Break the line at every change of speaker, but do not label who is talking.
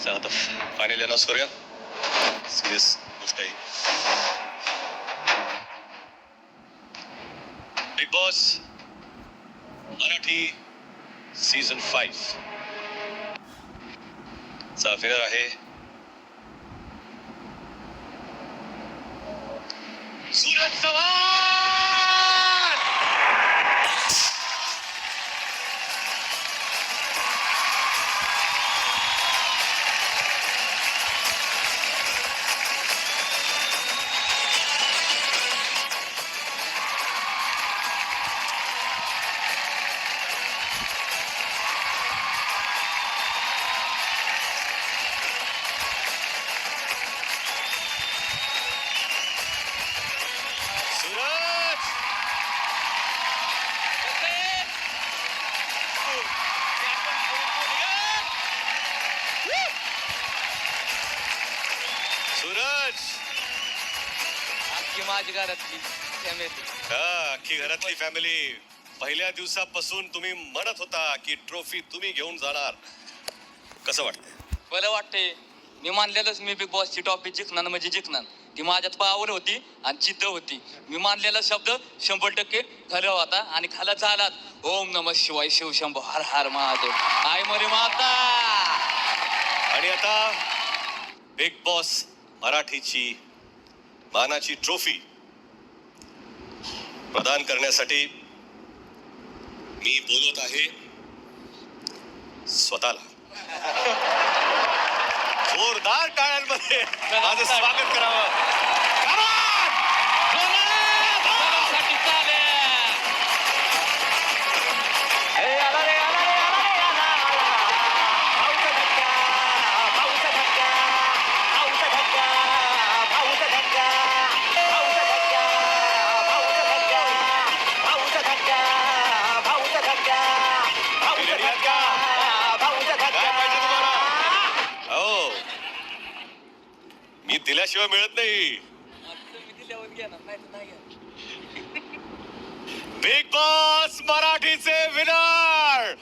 चला आता final announce करूया. सिरियस गोष्ट आहे. बिग बॉस मराठी सीझन 5 चा विनर आहे सूरज चव्हाण. सूरज
अख्खी माझी घरातली फॅमिली.
अख्खी घरातली फॅमिली. पहिल्या दिवसापासून तुम्ही म्हणत होता की ट्रॉफी तुम्ही घेऊन जाणार. कसं वाटतंय?
बरं वाटतंय. मी मानलेलंच मी बिग बॉसची टॉपिक जिंकणार म्हणजे जिंकणार. ती माझ्यात पावर होती आणि जिद्द होती. मी मानलेला शब्द 100% खरं होता आणि खाला झालात. ओम नमः शिवाय शिवशंभो हर हर महादेव. आई मरे माता.
आणि आता बिग बॉस मराठीची मानाची ट्रॉफी प्रदान करण्यासाठी मी बोलत आहे स्वतःला. जोरदार टाळ्यांमध्ये माझं स्वागत करावं.
साठी चालेल.
मी दिल्याशिवाय मिळत नाही.
तुम्ही दिल्यावर घेणार नाही तर नाही घेणार.
बिग बॉस मराठीचे विनर